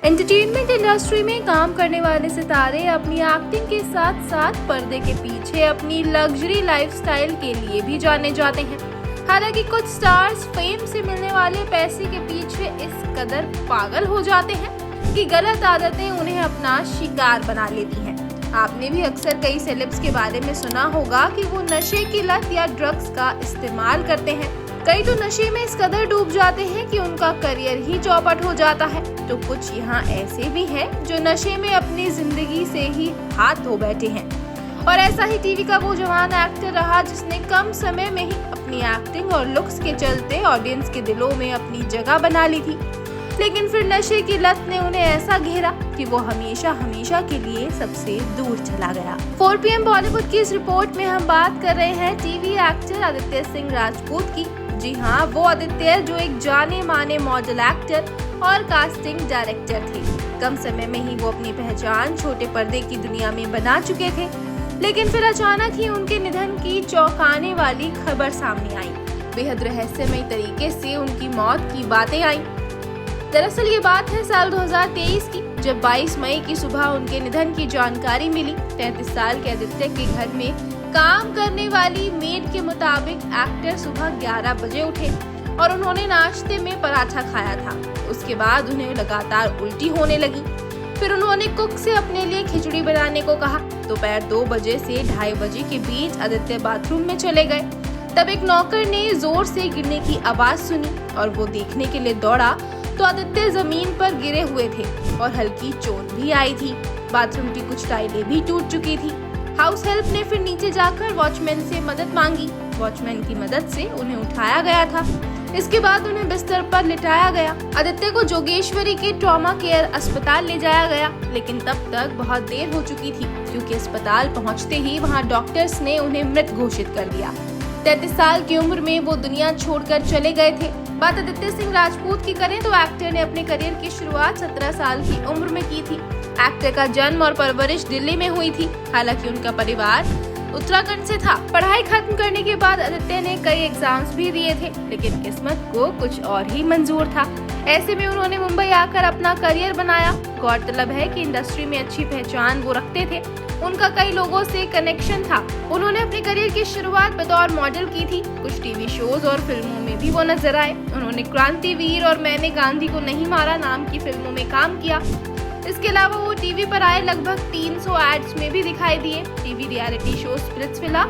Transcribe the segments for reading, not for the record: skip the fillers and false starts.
Entertainment industry में काम करने वाले सितारे अपनी एक्टिंग के साथ साथ पर्दे के पीछे अपनी लग्जरी लाइफस्टाइल के लिए भी जाने जाते हैं। हालांकि कुछ स्टार्स फेम से मिलने वाले पैसे के पीछे इस कदर पागल हो जाते हैं कि गलत आदतें उन्हें अपना शिकार बना लेती हैं। आपने भी अक्सर कई सेलेब्स के बारे में सुना होगा कि वो नशे की लत या ड्रग्स का इस्तेमाल करते हैं। कई तो नशे में इस कदर डूब जाते हैं कि उनका करियर ही चौपट हो जाता है, तो कुछ यहाँ ऐसे भी हैं जो नशे में अपनी जिंदगी से ही हाथ धो बैठे हैं। और ऐसा ही टीवी का वो जवान एक्टर रहा जिसने कम समय में ही अपनी एक्टिंग और लुक्स के चलते ऑडियंस के दिलों में अपनी जगह बना ली थी। लेकिन फिर नशे की लत ने उन्हें ऐसा घेरा कि वो हमेशा हमेशा के लिए सबसे दूर चला गया। 4 PM बॉलीवुड की इस रिपोर्ट में हम बात कर रहे हैं टीवी एक्टर आदित्य सिंह राजपूत की। जी हाँ, वो आदित्य जो एक जाने माने मॉडल एक्टर और कास्टिंग डायरेक्टर थे। कम समय में ही वो अपनी पहचान छोटे पर्दे की दुनिया में बना चुके थे, लेकिन फिर अचानक ही उनके निधन की चौंकाने वाली खबर सामने आई। बेहद रहस्यमय तरीके से उनकी मौत की बातें आई। दरअसल ये बात है साल 2023 की, जब 22 मई की सुबह उनके निधन की जानकारी मिली। 33 साल के आदित्य के घर में काम करने वाली मेड के मुताबिक एक्टर सुबह 11 बजे उठे और उन्होंने नाश्ते में पराठा खाया था। उसके बाद उन्हें लगातार उल्टी होने लगी। फिर उन्होंने कुक से अपने लिए खिचड़ी बनाने को कहा। दोपहर 2 बजे से 2:30 बजे के बीच आदित्य बाथरूम में चले गए। तब एक नौकर ने जोर से गिरने की आवाज सुनी और वो देखने के लिए दौड़ा तो आदित्य जमीन पर गिरे हुए थे और हल्की चोट भी आई थी। बाथरूम की कुछ टाइलें भी टूट चुकी थी। हाउस हेल्प ने फिर नीचे जाकर वॉचमैन से मदद मांगी। वॉचमैन की मदद से उन्हें उठाया गया था। इसके बाद उन्हें बिस्तर पर लिटाया गया। आदित्य को जोगेश्वरी के ट्रॉमा केयर अस्पताल ले जाया गया, लेकिन तब तक बहुत देर हो चुकी थी क्योंकि अस्पताल पहुंचते ही वहां डॉक्टर्स ने उन्हें मृत घोषित कर दिया। 33 साल की उम्र में वो दुनिया छोड़कर चले गए थे। बात आदित्य सिंह राजपूत की करें तो एक्टर ने अपने करियर की शुरुआत 17 साल की उम्र में की थी। एक्टर का जन्म और परवरिश दिल्ली में हुई थी। हालांकि उनका परिवार उत्तराखंड से था। पढ़ाई खत्म करने के बाद आदित्य ने कई एग्जाम्स भी दिए थे, लेकिन किस्मत को कुछ और ही मंजूर था। ऐसे में उन्होंने मुंबई आकर अपना करियर बनाया। गौरतलब है कि इंडस्ट्री में अच्छी पहचान वो रखते थे। उनका कई लोगों से कनेक्शन था। उन्होंने अपने करियर की शुरुआत बतौर मॉडल की थी। कुछ टीवी शोज और फिल्मों में भी वो नजर आए। उन्होंने क्रांतिवीर और मैंने गांधी को नहीं मारा नाम की फिल्मों में काम किया। इसके अलावा वो टीवी पर आए लगभग 300 एड्स में भी दिखाई दिए। टीवी रियलिटी शो स्प्लिट्सविला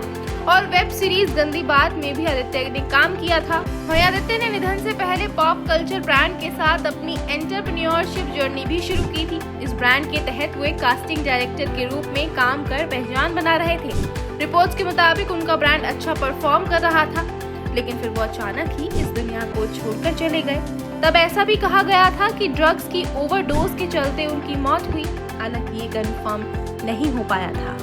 और वेब सीरीज गंदी बात में भी आदित्य ने काम किया था। वहीं आदित्य ने निधन से पहले पॉप कल्चर ब्रांड के साथ अपनी एंटरप्रेन्योरशिप जर्नी भी शुरू की थी। इस ब्रांड के तहत वो एक कास्टिंग डायरेक्टर के रूप में काम कर पहचान बना रहे थे। रिपोर्ट्स के मुताबिक उनका ब्रांड अच्छा परफॉर्म कर रहा था, लेकिन फिर वो अचानक ही इस दुनिया को छोड़कर चले गए। तब ऐसा भी कहा गया था कि ड्रग्स की ओवरडोज के चलते उनकी मौत हुई। हालांकि ये कंफर्म नहीं हो पाया था।